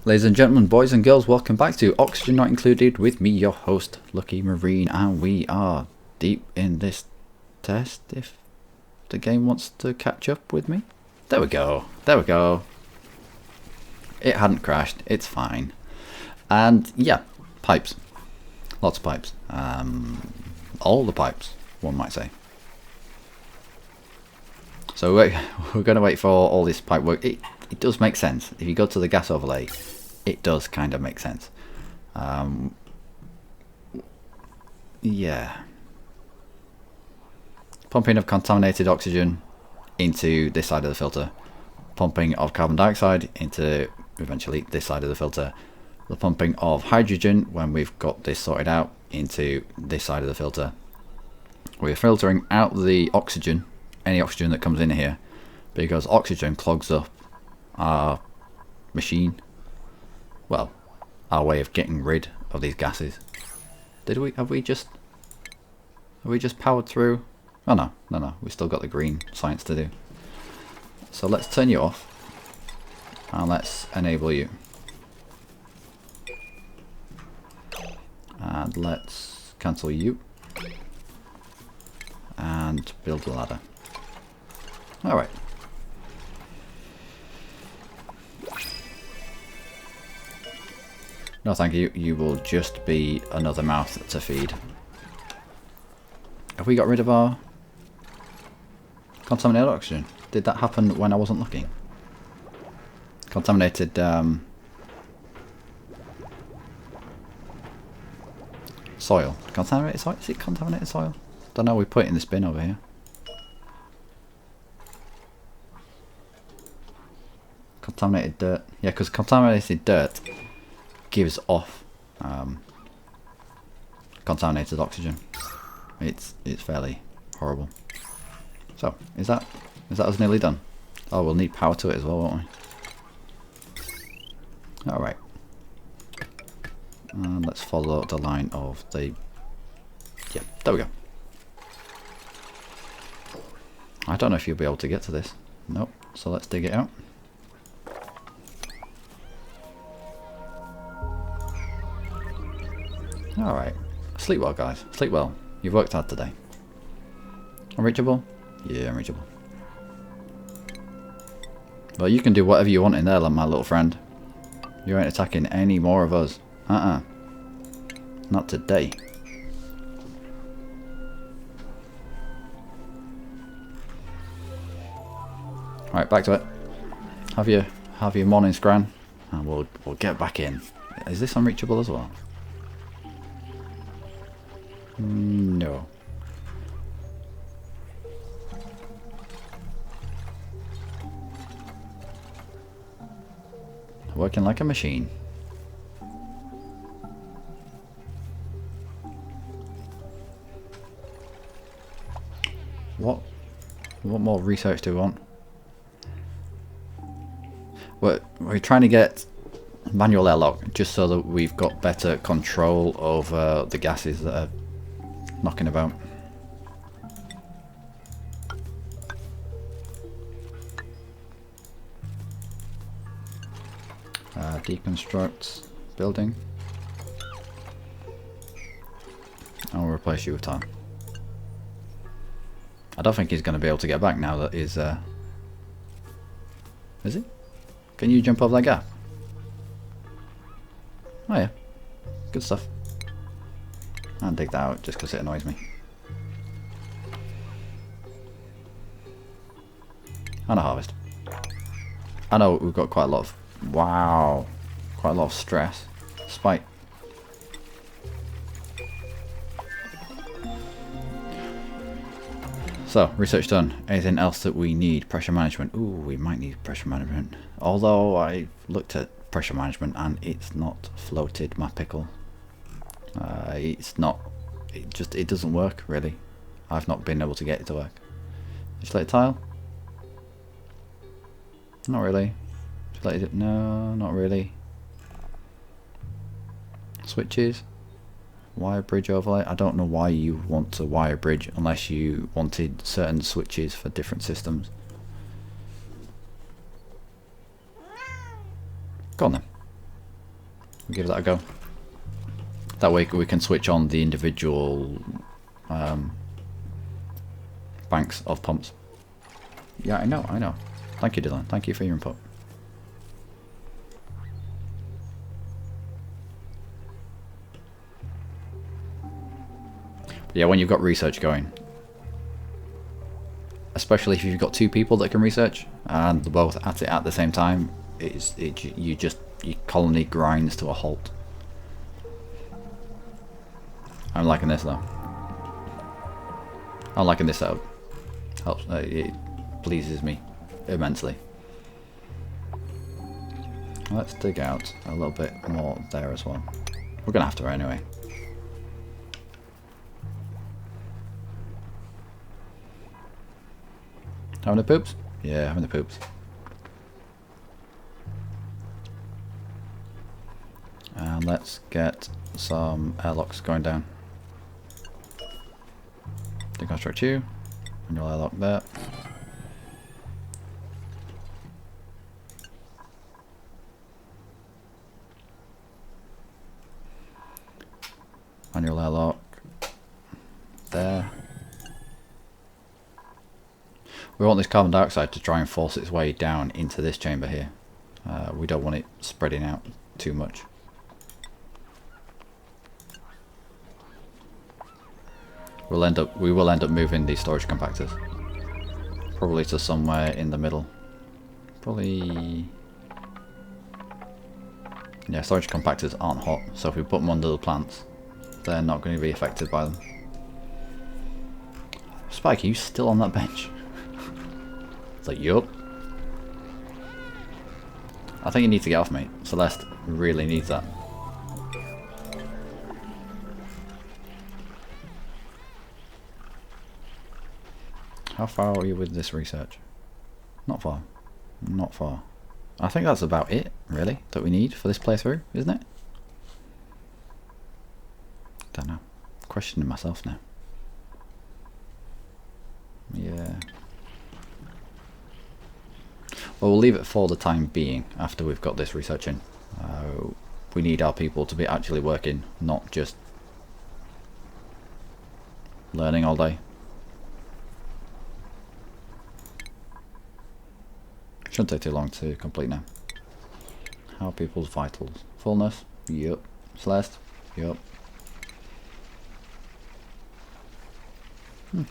Ladies and gentlemen, boys and girls, welcome back to Oxygen Not Included with me, your host, Luckymarine, and we are deep in this test if the game wants to catch up with me. There we go, there we go. It hadn't crashed, it's fine. And yeah, pipes. Lots of pipes. All the pipes, one might say. So we're going to wait for all this pipe work. It does make sense. If you go to the gas overlay, it does kind of make sense. Yeah. Pumping of contaminated oxygen into this side of the filter. Pumping of carbon dioxide into eventually this side of the filter. The pumping of hydrogen when we've got this sorted out into this side of the filter. We're filtering out the oxygen, any oxygen that comes in here, because oxygen clogs up our machine. Well, our way of getting rid of these gases. Have we just powered through? Oh no, we still got the green science to do. So let's turn you off and let's enable you. And let's cancel you and build a ladder. Alright. No thank you, you will just be another mouth to feed. Have we got rid of our contaminated oxygen? Did that happen when I wasn't looking? Contaminated soil. Contaminated soil? Is it contaminated soil? Don't know, we put it in this bin over here. Contaminated dirt. Yeah, because contaminated dirt gives off contaminated oxygen. It's fairly horrible. So, is that us nearly done? Oh, we'll need power to it as well, won't we? Alright. And let's follow the line of the... Yeah, there we go. I don't know if you'll be able to get to this. Nope. So let's dig it out. Alright. Sleep well, guys. Sleep well. You've worked hard today. Unreachable? Yeah, unreachable. Well, you can do whatever you want in there, my little friend. You ain't attacking any more of us. Not today. Alright, back to it. Have your morning scran, and we'll get back in. Is this unreachable as well? No. Working like a machine. What more research do we want? We're trying to get manual airlock just so that we've got better control over the gases that are knocking about. Deconstruct building. And we'll replace you with time. I don't think he's going to be able to get back now that he's... Is he? Can you jump over that gap? Oh yeah. Good stuff. I'll dig that out just because it annoys me. And a harvest. I know we've got quite a lot of... Wow. Quite a lot of stress. Spike. So, research done. Anything else that we need? Pressure management. Ooh, we might need pressure management. Although I looked at pressure management and it's not floated my pickle. It's not. It doesn't work really. I've not been able to get it to work. Insulated tile? Not really. Insulated? No, not really. Switches? Wire bridge overlay. I don't know why you want a wire bridge unless you wanted certain switches for different systems. Go on then. We'll give that a go. That way we can switch on the individual banks of pumps. Yeah, I know. Thank you, Dylan. Thank you for your input. Yeah, when you've got research going, especially if you've got two people that can research and they're both at it at the same time, your colony grinds to a halt. I'm liking this though. I'm liking this setup. Helps. It pleases me immensely. Let's dig out a little bit more there as well. We're gonna have to anyway. Having the poops? Yeah, having the poops. And let's get some airlocks going down. Deconstruct you. Manual airlock there. Manual airlock there. We want this carbon dioxide to try and force its way down into this chamber here. We don't want it spreading out too much. We will end up moving these storage compactors. Probably to somewhere in the middle. Probably... Yeah, storage compactors aren't hot, so if we put them under the plants, they're not going to be affected by them. Spike, are you still on that bench? It's like, yup. I think you need to get off, mate. Celeste really needs that. How far are you with this research? Not far. Not far. I think that's about it, really, that we need for this playthrough, isn't it? Don't know. Questioning myself now. Yeah. Well, we'll leave it for the time being after we've got this research in. We need our people to be actually working, not just learning all day. Shouldn't take too long to complete now. How are people's vitals? Fullness? Yup. Celeste? Yup.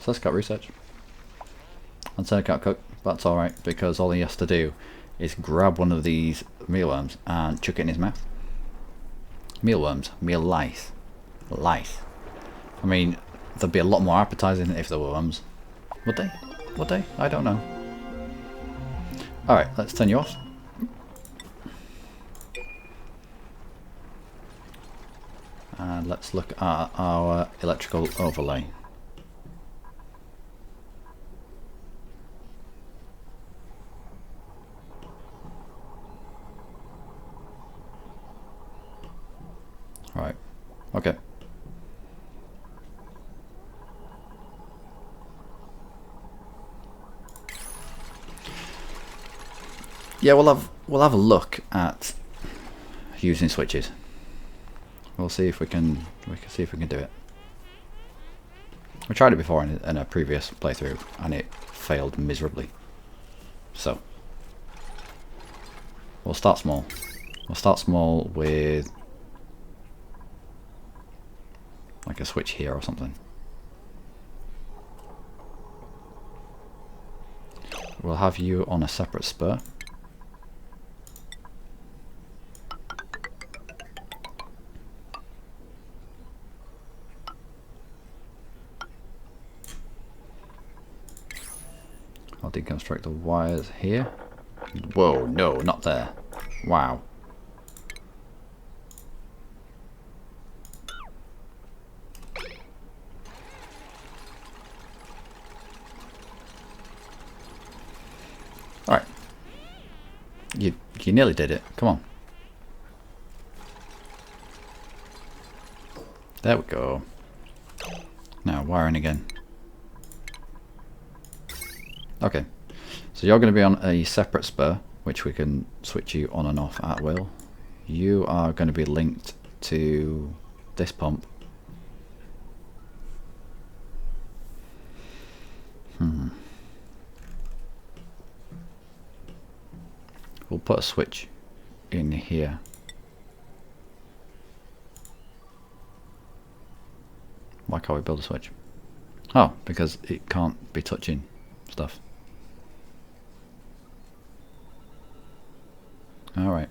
Celeste got research. And Senna can't cook. That's alright, because all he has to do is grab one of these mealworms and chuck it in his mouth. Mealworms? Meal lice. Lice. I mean, they'd be a lot more appetizing if they were worms. Would they? Would they? I don't know. Alright, let's turn you off. And let's look at our electrical overlay. Right, okay. Yeah, we'll have a look at using switches. We'll see if we can do it. We tried it before in a previous playthrough and it failed miserably. So we'll start small. We'll start small with like a switch here or something. We'll have you on a separate spur. I'll deconstruct the wires here. Whoa, no, not there. Wow. Alright. You nearly did it. Come on. There we go. Now, wiring again. Okay, so you're going to be on a separate spur, which we can switch you on and off at will. you are going to be linked to this pump. We'll put a switch in here. Why can't we build a switch? Oh, because it can't be touching stuff. Alright.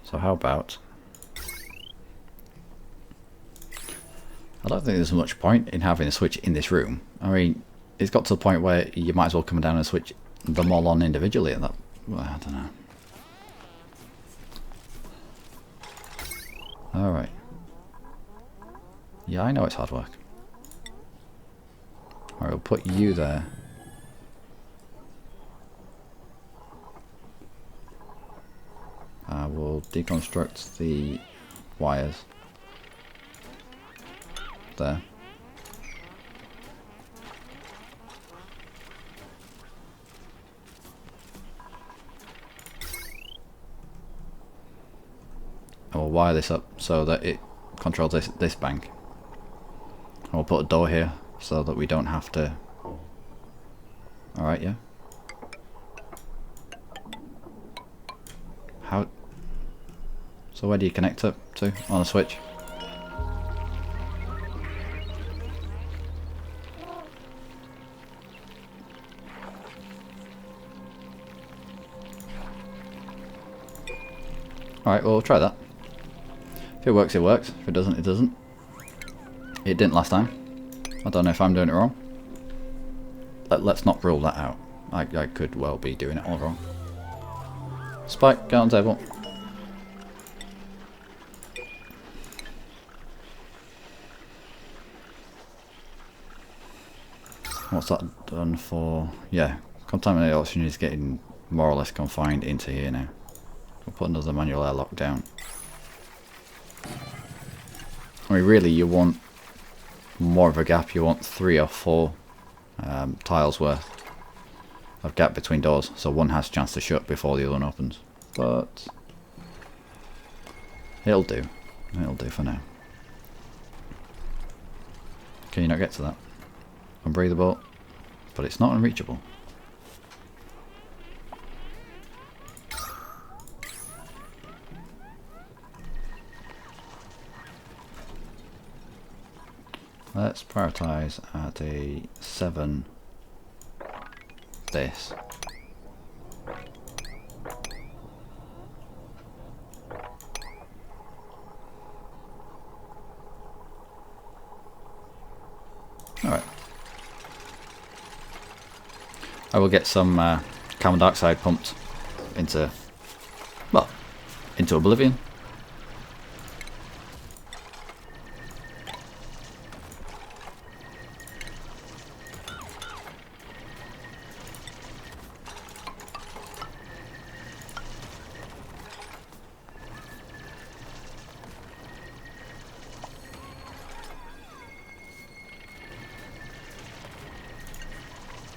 So how about... I don't think there's much point in having a switch in this room. I mean, it's got to the point where you might as well come down and switch them all on individually. And that, well, I don't know. Alright. Yeah, I know it's hard work. Alright, we'll put you there. We'll deconstruct the wires. There. And we'll wire this up so that it controls this bank. And we'll put a door here so that we don't have to... Alright, yeah. How... So where do you connect up to on a switch? Alright, well, we'll try that. If it works, it works. If it doesn't, it doesn't. It didn't last time. I don't know if I'm doing it wrong. Let's not rule that out. I could well be doing it all wrong. Spike, get on the table. What's that done for? Yeah, contaminated oxygen is getting more or less confined into here now. We'll put another manual airlock down. I mean, really, you want more of a gap. You want 3 or 4 tiles worth of gap between doors, so one has a chance to shut before the other one opens. But it'll do. It'll do for now. Can you not get to that? Unbreathable, but it's not unreachable. Let's prioritize at a 7 this. Alright. I will get some carbon dioxide pumped into, well, into oblivion.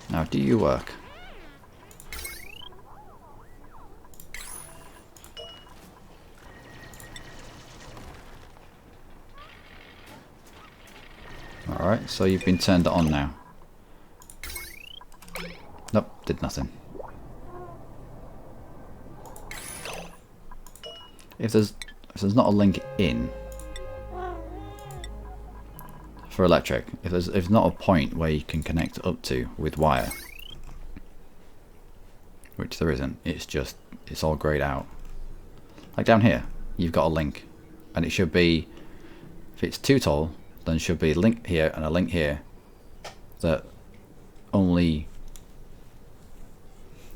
Now, do you work? Alright, so you've been turned on now. Nope, did nothing. If there's not a link in for electric, if there's not a point where you can connect up to with wire, which there isn't, it's all grayed out. Like down here, you've got a link, and it should be, if it's too tall, then it should be a link here and a link here that only,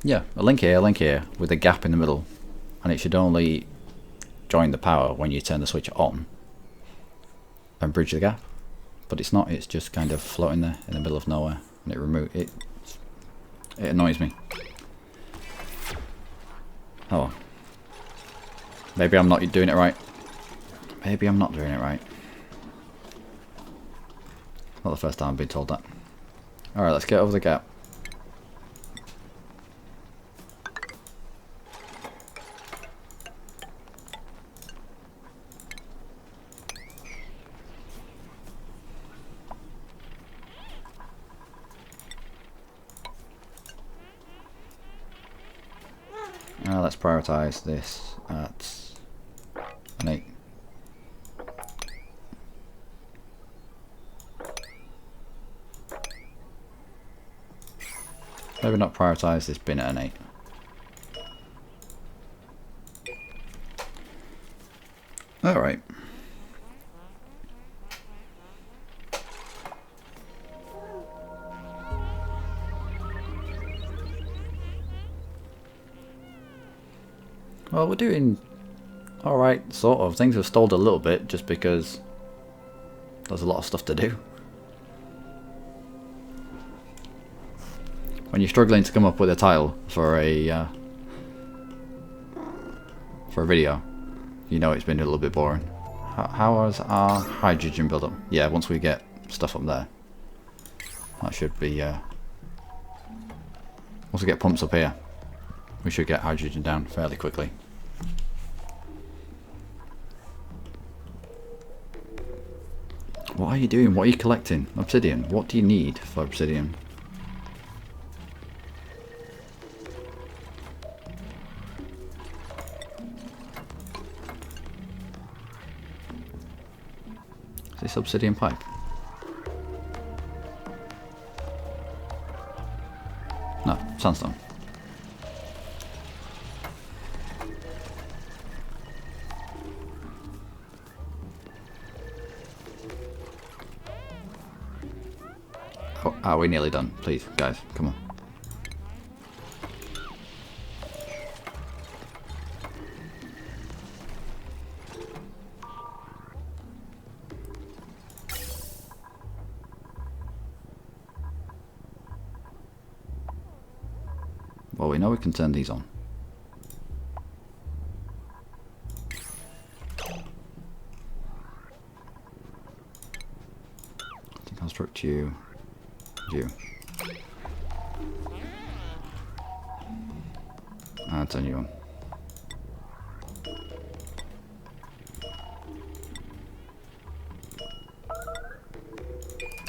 yeah, a link here with a gap in the middle, and it should only join the power when you turn the switch on and bridge the gap. But it's not, it's just kind of floating there in the middle of nowhere, and it annoys me. Oh, maybe I'm not doing it right. Maybe I'm not doing it right. Not the first time I've been told that. Alright, let's get over the gap. Let's prioritize this at an 8. Maybe not prioritize this bin at an 8. Alright. Well, we're doing alright, sort of. Things have stalled a little bit just because there's a lot of stuff to do. When you're struggling to come up with a title for a video, you know it's been a little bit boring. How is our hydrogen build up? Yeah, once we get stuff up there, that should be. Once we get pumps up here, we should get hydrogen down fairly quickly. What are you doing? What are you collecting? Obsidian. What do you need for obsidian? Is this obsidian pipe? No, sandstone. Oh, are we nearly done? Please, guys, come on. Well, we know we can turn these on. Deconstruct you. And turn you on.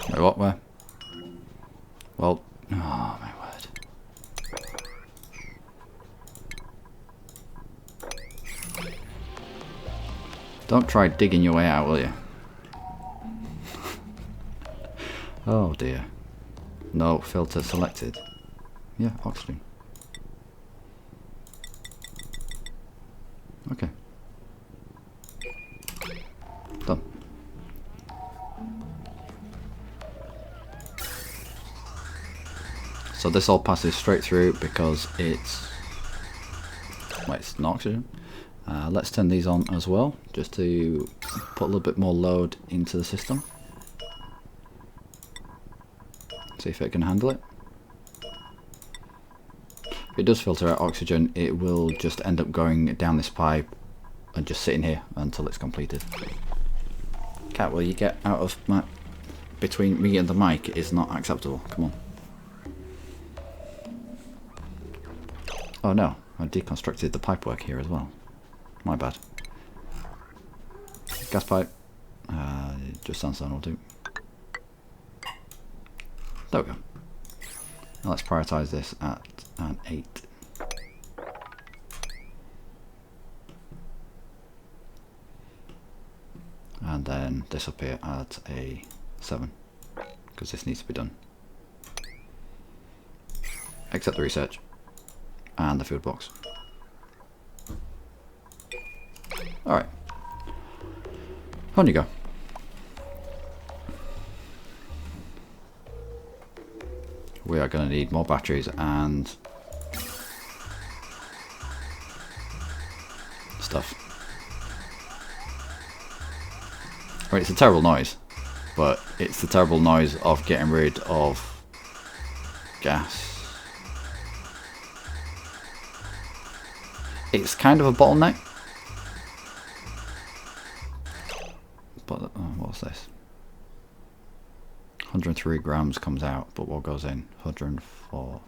Wait, what? Where? Well, oh my word. Don't try digging your way out, will you? Oh dear. No filter selected. Yeah, oxygen. Okay. Done. So this all passes straight through because it's... Wait, it's not oxygen. Let's turn these on as well, just to put a little bit more load into the system. See if it can handle it. If it does filter out oxygen, it will just end up going down this pipe and just sitting here until it's completed. Cat, will you get out of my... Between me and the mic, it is not acceptable. Come on. Oh no, I deconstructed the pipework here as well. My bad. Gas pipe. Just sandstone will do. There we go. Now let's prioritize this at an 8. And then this up here at a 7. Because this needs to be done. Except the research. And the food box. Alright. On you go. We are going to need more batteries and stuff. I mean, it's a terrible noise, but it's the terrible noise of getting rid of gas. It's kind of a bottleneck. But what's this? 103 grams comes out, but what goes in? 104.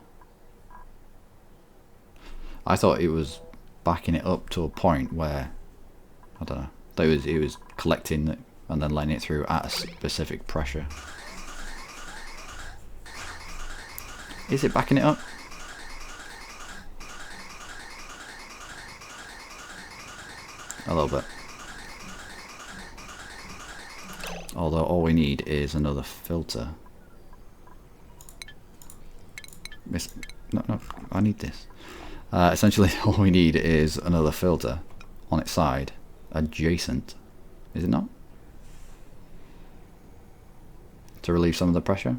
I thought it was backing it up to a point where, I don't know, that it was collecting it and then letting it through at a specific pressure. Is it backing it up? a little bit. Although all we need is another filter. No, I need this. Essentially, all we need is another filter on its side, adjacent. Is it not? To relieve some of the pressure.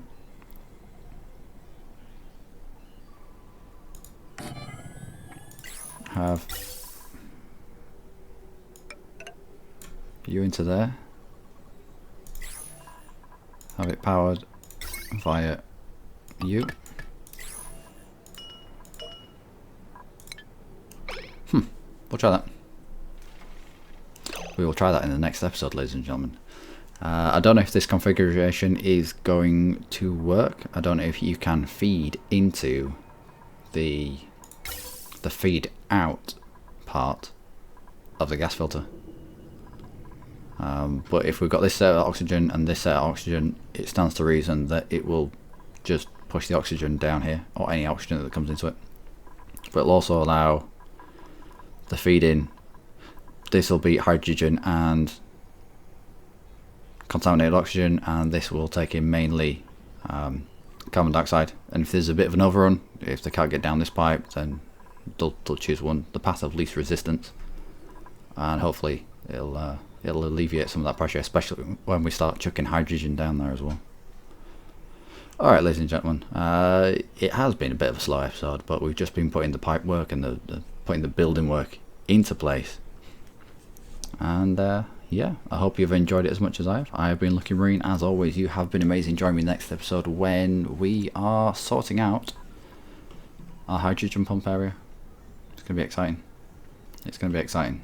Have you into there. Have it powered via you. We'll try that. We will try that in the next episode, ladies and gentlemen. I don't know if this configuration is going to work. I don't know if you can feed into the feed out part of the gas filter. But if we've got this set of oxygen and this set of oxygen, it stands to reason that it will just push the oxygen down here, or any oxygen that comes into it. But it'll also allow the feed in. This will be hydrogen and contaminated oxygen, and this will take in mainly carbon dioxide. And if there's a bit of an overrun, if they can't get down this pipe, then they'll choose the path of least resistance, and hopefully it'll alleviate some of that pressure, especially when we start chucking hydrogen down there as well. Alright, ladies and gentlemen, it has been a bit of a slow episode, but we've just been putting the pipe work and putting the building work into place. And yeah, I hope you've enjoyed it as much as I have. I have been Luckymarine. As always, you have been amazing. Join me next episode when we are sorting out our hydrogen pump area. It's going to be exciting. It's going to be exciting.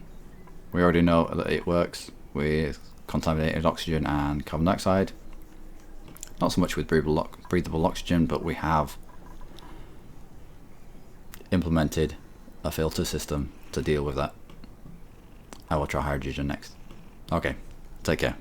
We already know that it works with contaminated oxygen and carbon dioxide. Not so much with breathable oxygen, but we have implemented a filter system to deal with that. I will try hydrogen next. Okay, take care.